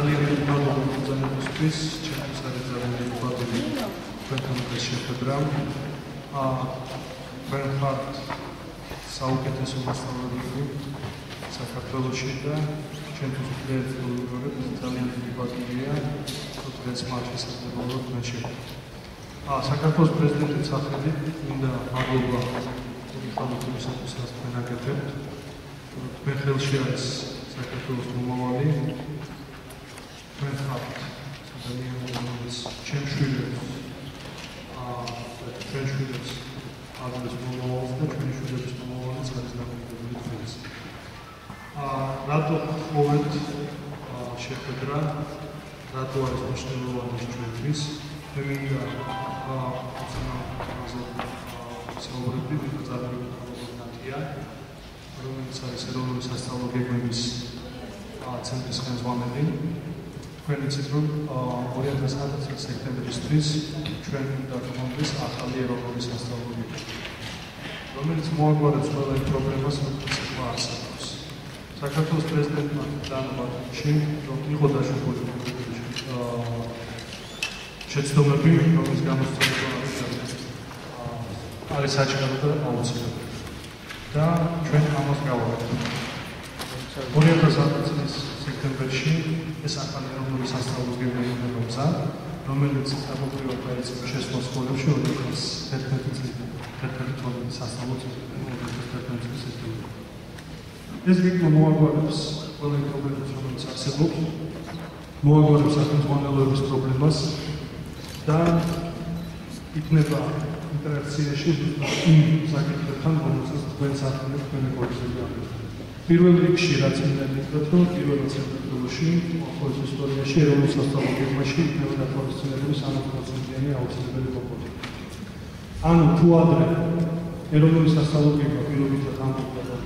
ძალიან მადლობა ბრძანებისთვის, ჩემთვის არის ძალიან მადლობი თქვენთან ეს შეხვედრა. თქვენ ხართ საუკეთესო მასწავლებლები საქართველოში და ჩემთვის ძალიან დიდი პატივია, რომ დღეს მათ შესაძლებლობა თქვენ შეხვდებით. საქართველოს პრეზიდენტის სახელით მინდა მადლობა იმისათვის, რაც თქვენ აკეთებთ. თქვენ ხელში არის საქართველოს მომავალი. თქვენ ხართ ადამიანები, რომლებიც ჩემ შვილებს აძლევს მომავალს და ჩვენი შვილების მომავალიც არის დამოკიდებული თქვენს. რატო ხოვეთ შეხვედრა, რატო არის მნიშვნელოვანი ჩვენთვის? მე მინდა საუბრები ნაწია, რომელიც არის ეროვნული სასწავლო გეგმების ცენტრის ხელმძღვანელი. თქვენ იცით, რომ 2019 სექტემბრისთვის ჩვენ უნდა გქონდეს ახალი ეროვნული სასწავლო გეგმა, რომელიც მოაგვარებს ყველა იმ პრობლემას, რომელიც ახლა არსებობს. საქართველოს პრეზიდენტმა დაანაბადა, რომ იყო დაშვებული შეცდომები, რომლის გამოსწორება არის საჭირო და აუცილებელი. და ჩვენ ამას გავაკეთებთ. 2019 წლის სექტემბერში ეს ახალი ეროვნული სასწავლო გეგმა იქნება, რომელიც თავმოყრილად დაიწყო შესვლა სკოლებში 2011 წლის სასწავლო წლის. ეს გეგმა მოაგვარებს ყველა პრობლემას, რომელიც არსებობს, მოაგვარებს სახელმძღვანელოების პრობლემას და იქნება ინტერაქციაში იმ საკითხებთან, რომელსაც თქვენ საქმეებს თქვენი კოლეგები ამბობთ. პირველ რიგში რაც მინდა გითხრათ, რომ პირველ საქართველოში, ახალ ისტორიაში ეროვნულ სასწავლო გეგმაში იქნება დათვალისწინებული 60%-იანი აუცილებელი კომპონენტი. ანუ თუ ადრე ეროვნული სასწავლო გეგმა პირობითად ამბობდა, რომ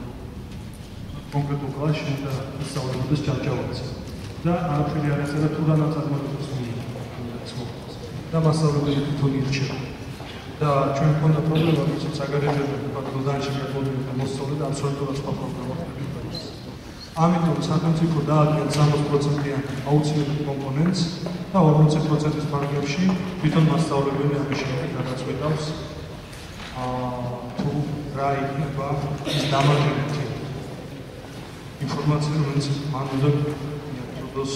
კონკრეტულ კლასში უნდა ისწავლებოდეს ჭავჭავაძე და არაფერი არ ეცემა თუ რანაც აღმოჩნდეს და მასწავლებელი თვითონ ირჩევა. და ჩვენ მქონდა პრობლემა, როცა საგარეჯოებრივი პატრონაჟი გადმოვიდა მოსწავლე და აბსოლუტურად სხვა პრობლემა ხდება. ამიტომ სახელმწიფო დაადგენს 60%-იან აუცილებელ კომპონენტს და 40%-ის ფარგლებში თვითონ მასწავლებელი ამის შემდეგ გადაწყვეტავს თუ რა იქნება ის დამატებითი ინფორმაცია, რომელიც მან უნდა მიაღწიოს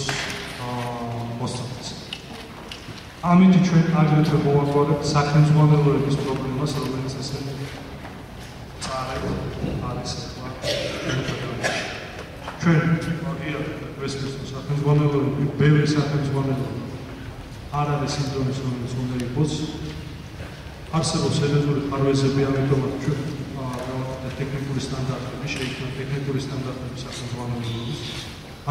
მოსწავლეს. ამიტომ ჩვენ აგრეთვე მოვაგვარებთ სახელმძღვანელოების პრობლემას, რომელიც ესე წარებ არის ახლა. ჩვენ ვესწრებთ სახელმძღვანელოები, ბევრი სახელმძღვანელოები არ არის იმ დონის, რომელიც უნდა იყოს. არსებობს ელეზური ხარვეზები, ამიტომაც ჩვენ ტექნიკური სტანდარტები შეიქმნა ტექნიკური სტანდარტები სახელმძღვანელოების.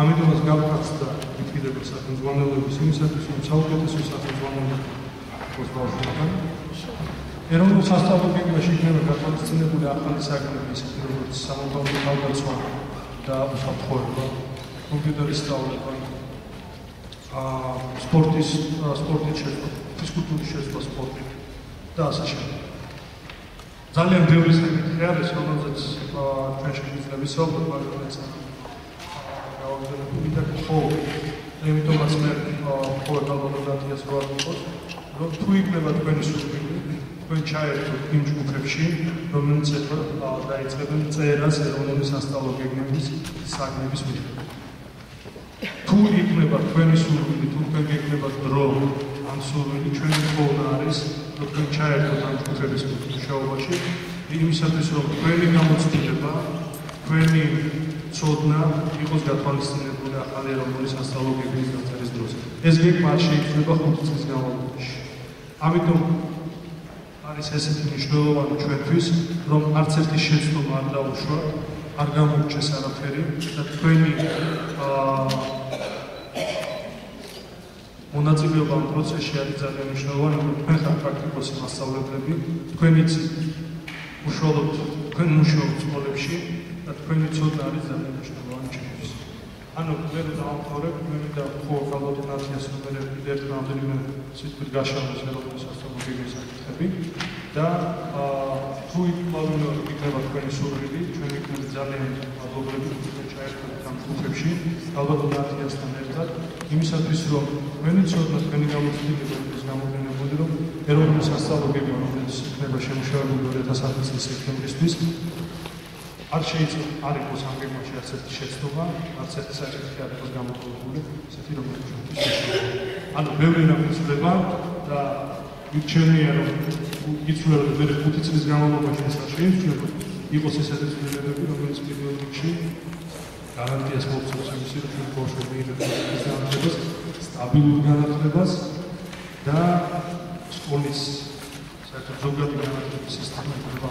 ამიტომაც გავხსნა მითითებულ სახელმძღვანელოების იმისათვის, რომ საუკეთესო სახელმძღვანელოები იყოს ბავშვებთან. ეროვნულ სასწავლო გეგმაში იქნება გათვალისწინებული ახალი საგნები, ისეთი როგორც სამოქალაქო თავდაცვა და უსაფრთხოება, კომპიუტერის სწავლება, სპორტის შეცვლა, ფიზკულტურის შეცვლა სპორტით და ასე შემდეგ. ძალიან ბევრი საკითხი არის, რომელზეც ჩვენ შეგვიძლია ვისაუბროთ, მაგრამ ეს ამიტომაც მე ხოლმე ალბათ ვარკვევთ, რომ თუ იქნება თქვენი სურვილი, თქვენ ჩაერთოთ იმ ჯგუფებში, რომელიც ახლა დაიწყებენ წერას ეროვნული სასწავლო გეგმების საგნების მიხედვით. თუ იქნება თქვენი სურვილი, თუ თქვენ გეკნებათ დრო ამ სურვილი, ჩვენი მხოვნა არის, რომ თქვენ ჩაერთოთ ამ ჯგუფების მუშაობაში, იმისათვის, რომ თქვენი გამოცდილება, თქვენი ცოდნა იყოს გათვალისწინებული ახალი ეროვნული სასწავლო გეგმის დაწერის დროს. ეს გეგმა შეიძლება 5 წლის განმავლობაში. ამიტომ არის ესეთი მნიშვნელოვანი ჩვენთვის, რომ არც ერთი შეცდომა არ დაუშვათ, არ გამოუჩეს არაფერი და თქვენი მონაწილეობა ამ პროცესში არის ძალიან მნიშვნელოვანი, რომ თქვენ ხართ პრაქტიკოსი მასწავლებლები, თქვენ იცით უშუალოდ თქვენ მუშაობთ სკოლებში და თქვენი ცოდნა არის ძალიან მნიშვნელოვანი ჩვენთვის. ანუ მე დავამთავრებ, მე მინდა ალბათ ნაციას ნომერი ერთ რამდენიმე სიტყვით გაშალოს ეროვნული სასწავლო გეგმის საკითხები და თუ იქნება თქვენი სურვილი, ჩვენ იქნება ძალიან მადლობლები, რომ ჩაერთვით ამ ჯგუფებში, ალბათ ნაციასთან ერთად იმისათვის რომ თქვენი ცოდნა, თქვენი გამოცდილება იყოს გამოყენებული, რომ ეროვნული სასწავლო გეგმა, რომელიც იქნება შემუშავებული 2010 წლის სექტემბრისთვის, არ შეიძლება არ იყოს ამ გეგმაში არც ერთი შეცდომა, არც ერთი საკითხი არ იყოს გამოყენებული, ისეთი როგორც ჩვენ. ანუ ბევრი რამ იცვლება და მირჩენია რომ იცვლება მე 5 წლის განმავლობაში ეს არ შეიძლება იყოს ესეთი ცვლილებები, რომელიც პირველ რიგში გარანტიას მოგცემს იმის, რომ ჩვენ ბავშვები მიიღებენ განათლებას, სტაბილურ განათლებას და სკოლის საერთოდ ზოგადი განათლების სისტემა იქნება.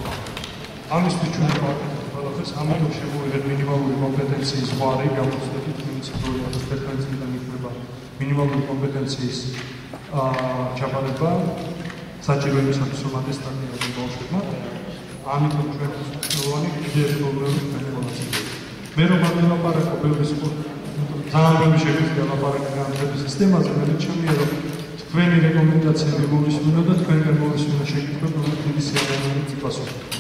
ამისთვის ჩვენ ვაკეთებთ ყველაფერს, ამიტომ შემოვიღეთ მინიმალური კომპეტენციის ზღვარი, გამოცდებით თქვენი ციფრული 2011 წლიდან იქნება მინიმალური კომპეტენციის ჩაბარება საჭირო იმისათვის, რომ ატესტატი აიღონ ბავშვებმა. ამიტომ ჩვენ ვსწავლანი კიდევ პრობლემები განვიხილოთ. მე რომ ვილაპარაკო ბევრი ძალიან ბევრი შეგვიძლია ლაპარაკი განათლების სისტემაზე, მე მერჩემია რომ თქვენი რეკომენდაციები მოვისმინო და თქვენგან მოვისმინო შეკითხვები, რომელიც დიდი სიამოვნებით იპასუხოთ.